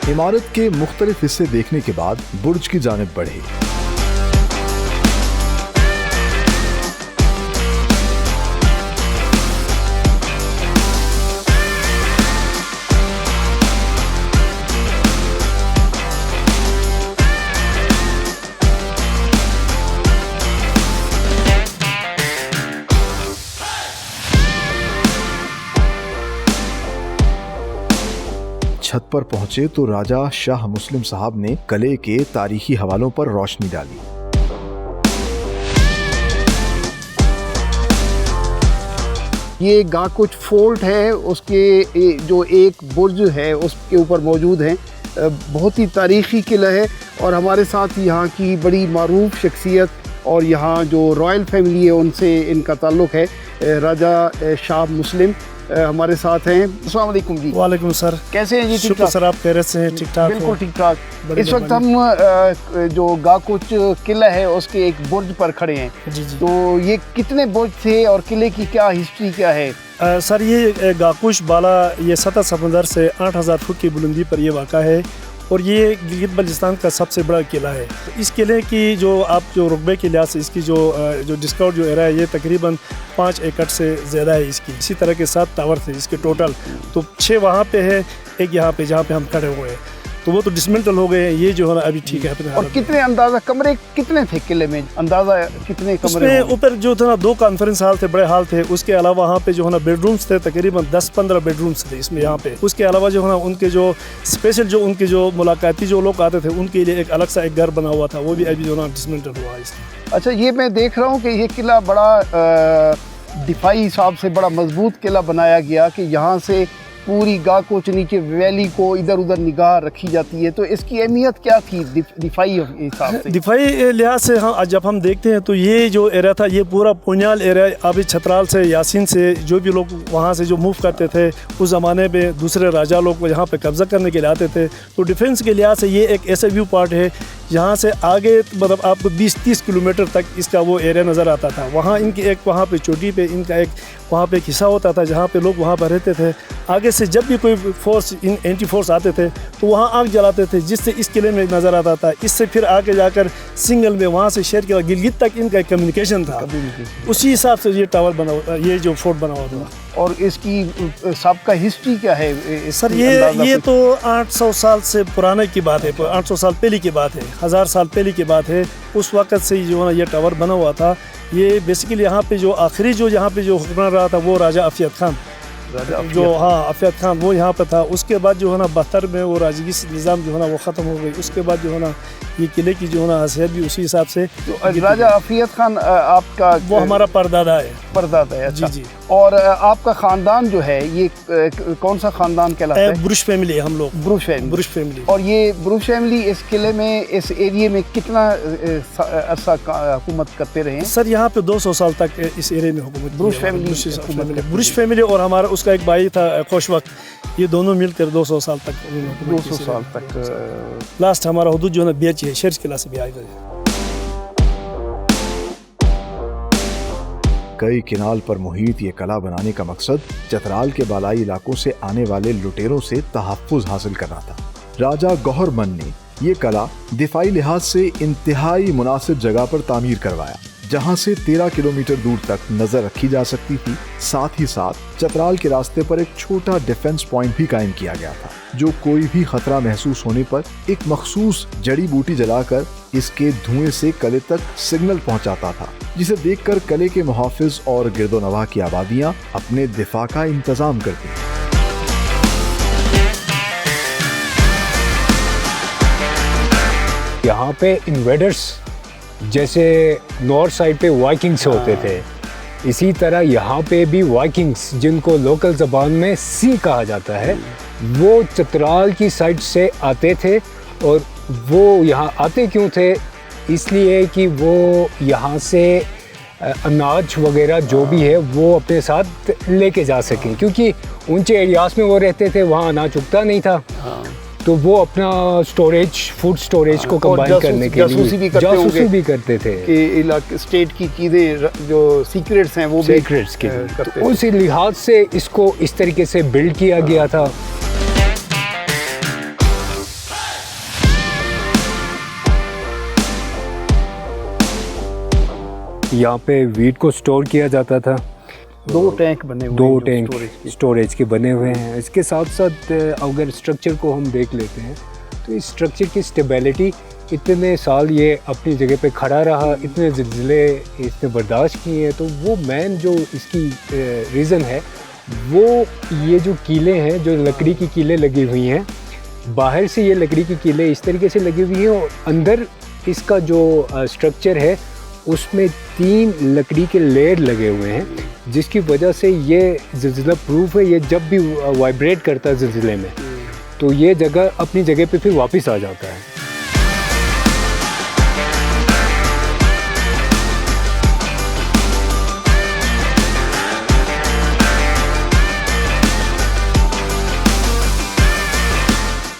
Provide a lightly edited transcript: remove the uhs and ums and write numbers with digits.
इमारत के मुख्तलिफ हिस्से देखने के बाद बुर्ज की जानिब बढ़े। छत पर पहुंचे तो राजा शाह मुस्लिम साहब ने किले के तारीखी हवालों पर रोशनी डाली। ये गाकुच फोर्ट है, उसके जो एक बुर्ज है उसके ऊपर मौजूद है। बहुत ही तारीखी किला है और हमारे साथ यहाँ की बड़ी मारूफ शख्सियत और यहाँ जो रॉयल फैमिली है उनसे इनका ताल्लुक़ है। राजा शाह मुस्लिम हमारे साथ हैं। अस्सलाम वालेकुम जी। वालेकुम सर, कैसे हैं जी? शुक्र सर, आप खैरियत से हैं? ठीक ठाक? बिल्कुल ठीक ठाक। इस वक्त हम जो गाकुच किला है उसके एक बुर्ज पर खड़े हैं। जी जी। तो ये कितने बुर्ज थे और किले की क्या हिस्ट्री क्या है? सर ये गाकुश बाला ये सतह समंदर से 8000 फुट की बुलंदी पर ये वाक़ा है और ये गिलगित बल्चिस्तान का सबसे बड़ा किला है। तो इस किले की जो रुकबे के लिहाज से इसकी जो डिस्काउंट जो एरिया है ये तकरीबन 5 एकड़ से ज़्यादा है इसकी। इसी तरह के 7 टावर थे इसके टोटल, तो 6 वहाँ पे है, एक यहाँ पे जहाँ पे हम खड़े हुए हैं, तो वो तो डिसमेंटल हो गए हैं। ये जो है ना अभी ठीक है अपने। और कितने अंदाज़ा कमरे कितने थे किले में? अंदाज़ा कितने कमरे? ऊपर जो था ना 2 कॉन्फ्रेंस हॉल थे, बड़े हॉल थे। उसके अलावा वहाँ पे जो है ना बेडरूम्स थे, तकरीबन 10-15 बेडरूम्स थे इसमें यहाँ पे। उसके अलावा जो है ना उनके जो स्पेशल जो उनके जो मुलाकाती जो लोग आते थे उनके लिए एक अलग सा एक घर बना हुआ था, वो भी अभी जो ना डिसमेंटल हुआ है इसका। अच्छा, ये मैं देख रहा हूँ कि ये किला बड़ा दिफाई हिसाब से बड़ा मजबूत किला बनाया गया कि यहाँ से पूरी गाकुच नीचे वैली को इधर उधर निगाह रखी जाती है। तो इसकी अहमियत क्या थी दिफाई हिसाब से? दिफाई लिहाज से हाँ, जब हम देखते हैं तो ये जो एरिया था ये पूरा पुण्याल एरिया, अभी छतराल से यासीन से जो भी लोग वहाँ से जो मूव करते थे उस ज़माने में दूसरे राजा लोग यहाँ पे कब्ज़ा करने के लिए आते थे। तो डिफेंस के लिहाज से ये एक ऐसा व्यू पार्ट है यहाँ से आगे मतलब आपको 20-30 किलोमीटर तक इसका वो एरिया नज़र आता था। वहाँ इनकी एक वहाँ पे चोटी पे इनका एक वहाँ पे एक हिस्सा होता था जहाँ पे लोग वहाँ पर रहते थे। आगे से जब भी कोई फोर्स एंटी फोर्स आते थे तो वहाँ आग जलाते थे, जिससे इस किले में नज़र आता था। इससे फिर आगे जाकर सिंगल में वहाँ से शेर के गिलगित तक इनका एक कम्युनिकेशन था। उसी हिसाब से ये टावर बना, ये जो फोर्ट बना हुआ था। और इसकी सबका हिस्ट्री क्या है सर? ये तो 800 साल से पुराने की बात है, 800 साल पहले की बात है, 1000 साल पहले की बात है। उस वक़्त से जो है ना ये टावर बना हुआ था। ये बेसिकली यहाँ पे जो आखिरी जो यहाँ पे जो हुक्मरान रहा था वो राजा अफियत खान, जो हाँ अफियत खान वो यहाँ पर था। उसके बाद जो है ना 72 में वो राजगी निज़ाम जो है ना वो ख़त्म हो गई। उसके बाद जो है ना ये किले की जो है ना हैसियत भी उसी हिसाब से। तो राजा अफियत खान आपका वो हमारा परदादा है। परदादा है, अच्छा। जी जी। और आपका ख़ानदान जो है ये कौन सा ख़ानदान कहलाता है? बुरुश फैमिली है हम लोग। बुरुश फैमिली। और ये बुरुश फैमिली इस किले में, इस एरिया में कितना अरसा हुकूमत करते रहे? सर यहाँ पे 200 साल तक इस एरिया में हुकूमत। बुरुश फैमिली और हमारा उसका एक भाई था खुशवक्त, ये दोनों मिलकर 200 साल तक 200 साल तक लास्ट हमारा हुदूद जो है ना बेच है शेर किला से भी आएगा। कई किनाल पर मुहित ये किला बनाने का मकसद चतराल के बालाई इलाकों से आने वाले लुटेरों से तहफ़्फ़ुज़ हासिल करना था। राजा गौहरमन ने ये किला दिफाई लिहाज से इंतहाई मुनासिब जगह पर तामीर करवाया, जहां से 13 किलोमीटर दूर तक नजर रखी जा सकती थी। साथ ही साथ चतराल के रास्ते पर एक छोटा डिफेंस पॉइंट भी कायम किया गया था, जो कोई भी खतरा महसूस होने पर एक मखसूस जड़ी बूटी जलाकर इसके धुएं से किले तक सिग्नल पहुंचाता था, जिसे देखकर किले के मुहाफिज और गिरदोनवाह की आबादियां अपने दिफा का इंतजाम करती। यहाँ पे इन्वेडर्स जैसे नॉर्थ साइड पे वाइकिंग्स होते थे, इसी तरह यहाँ पे भी वाइकिंग्स, जिनको लोकल ज़बान में सी कहा जाता है, वो चतराल की साइड से आते थे। और वो यहाँ आते क्यों थे? इसलिए कि वो यहाँ से अनाज वगैरह जो भी है वो अपने साथ लेके जा सकें, क्योंकि ऊंचे एरियाज़ में वो रहते थे, वहाँ अनाज उगता नहीं था। तो वो अपना स्टोरेज, फूड स्टोरेज को कंबाइन करने के लिए जासूसी भी करते थे कि स्टेट की चीज़ें जो सीक्रेट्स हैं वो सीक्रेट्स के करते। तो उस लिहाज से इसको इस तरीके से बिल्ड किया गया था। यहाँ पे वीट को स्टोर किया जाता था। 2 टैंक बने हुए हैं, दो जो टैंक storage के। स्टोरेज के बने हुए हैं। इसके साथ साथ अगर स्ट्रक्चर को हम देख लेते हैं तो इस स्ट्रक्चर की स्टेबिलिटी, इतने साल ये अपनी जगह पे खड़ा रहा, इतने ज़िलज़िले इसने बर्दाश्त किए हैं, तो वो मेन जो इसकी रीज़न है वो ये जो कीलें हैं, जो लकड़ी की कीलें लगी हुई हैं, बाहर से ये लकड़ी की कीलें इस तरीके से लगी हुई हैं और अंदर इसका जो स्ट्रक्चर है उसमें 3 लकड़ी के लेयर लगे हुए हैं, जिसकी वजह से ये ज़िलज़िला प्रूफ है। ये जब भी वाइब्रेट करता है ज़िलज़िले में तो ये जगह अपनी जगह पे फिर वापस आ जाता है।